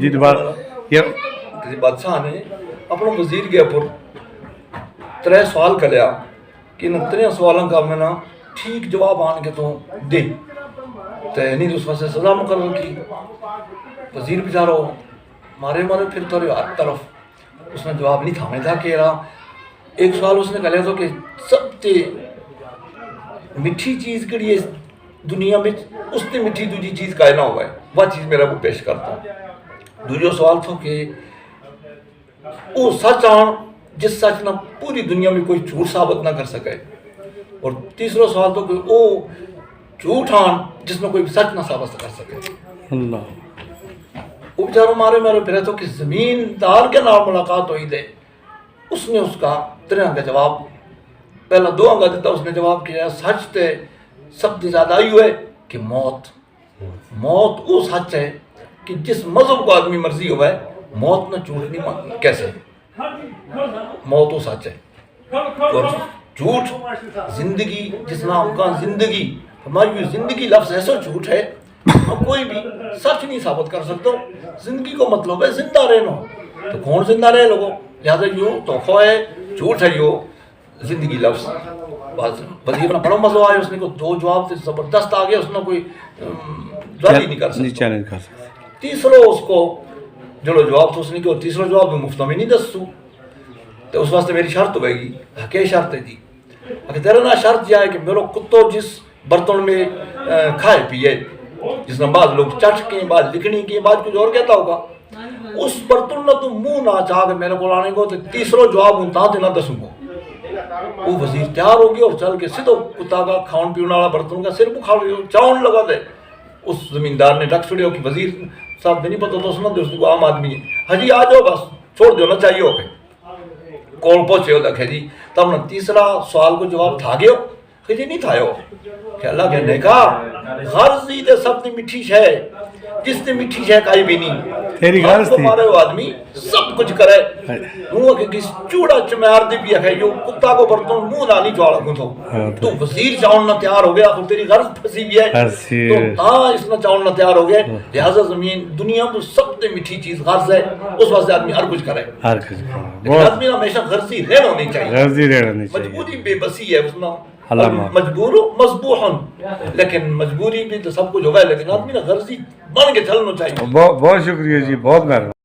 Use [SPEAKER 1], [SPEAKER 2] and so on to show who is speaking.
[SPEAKER 1] جی دوبارہ یہ
[SPEAKER 2] کسی بادشاہ نے اپنا وزیر کے اوپر 3 سوال کریا کہ ان 3 سوالوں کا میں نا ٹھیک جواب آن کے تو دے تو نہیں اس واسطے سزا مقرر کی. وزیر بیچارو مارے پھر تو ہر طرف اس نے جواب نہیں تھامے تھا کہ رہا. ایک سوال اس نے کہا تو کہ سب تے میٹھی چیز کہڑی ہے دنیا میں اس نے میٹھی دوجی چیز کا نہ ہوا ہے وہ چیز میرا کو پیش کرتا. دوجو سوال تھا کہ وہ سچ آن جس سچ نہ پوری دنیا میں کوئی جھوٹ ثابت نہ کر سکے. اور تیسرا سوال تو کہ وہ جھوٹ آن جس میں کوئی سچ نہ ثابت کر سکے.
[SPEAKER 1] اللہ
[SPEAKER 2] وہ بیچاروں مارے پھرے تو کہ زمیندار کے نام ملاقات ہوئی دے. اس نے اس کا 3 کا جواب پہلا 2 کا دیتا. اس نے جواب کیا سچ تے سب سے زیادہ آئی ہوئے کہ موت وہ سچ ہے کہ جس مذہب کو آدمی مرضی ہوا ہے موت نہ جھوٹ نہیں کیسے موت وہ سچ ہے. اور جھوٹ زندگی جس نام کا زندگی ہماری زندگی لفظ ایسا جھوٹ ہے کوئی بھی سچ نہیں ثابت کر سکتا. زندگی کو مطلب ہے زندہ رہنا. تو کون زندہ رہے لوگوں لہٰذا یوں توحفہ ہے جھوٹ ہے یوں زندگی لفظ. وزیر اپنا بڑا مزہ آیا. اس نے کو 2 جواب تھے زبردست آ گیا. اس نے کوئی رد نہیں کر سکتا. تیسرا اس کو جو جواب تھا اس نے کہ تیسرا جواب میں مفت میں نہیں دسوں تو اس واسطے میری شرط ہوئے گی. کیا شرط ہے جی؟ اگر تیرا نا شرط یہ ہے کہ میرا کتوں جس برتن میں کھائے پیے جس میں بعض لوگ چٹ کے بعض لکھنی کی بعض کچھ اور کہتا ہوگا اس برتن نہ تو منہ نہ چاہ کے میرے کو لانے کو تو تیسرا جواب ہوں تاں نہ دسوں گا. وہ وزیر تیار ہوگی اور چل کے سیدھو کتا کا کھان پینے والا برتن کا سر بکھاڑ چاون لگا دے. اس زمیندار نے ڈک چھڑے ہو کہ وزیر صاحب نہیں پتا تو سنا دے اس کو عام آدمی ہے حجی آ جاؤ بس چھوڑ دو نہ چاہیے ہو کے کون پہنچے ہو دکھے جی. تب نے تیسرا سوال کو جواب تھا گئے ہو کہ جی نہیں تھا ہو کہ اللہ کے نے کہا غرضی دے سب نے مٹھی ہے جس نے مٹھی ہے کائی بھی نہیں
[SPEAKER 1] تیری غرض تھی
[SPEAKER 2] تمہارے آدمی سب کچھ کرے ہوں کہ کس چوڑا چمیار دی بھی ہے جو کتا کو برتن منہ نہ نہیں جوڑا کو تو وزیر چاون نہ تیار ہو گیا. تیری غرض پھنسی بھی ہے تو ہاں اس نے چاون نہ تیار ہو گیا. لہٰذا زمین دنیا میں سب سے میٹھی چیز غرض ہے. اس واسطے آدمی ہر کچھ کرے. آدمی ہمیشہ غرضی رہنا نہیں چاہیے. مجبوری بے بسی ہے اس میں مجبور مذبوح لیکن مجبوری بھی تو سب کچھ ہوگا لیکن آدمی نا غرضی بن کے چلنا چاہیے.
[SPEAKER 1] بہت شکریہ جی بہت مہربانی.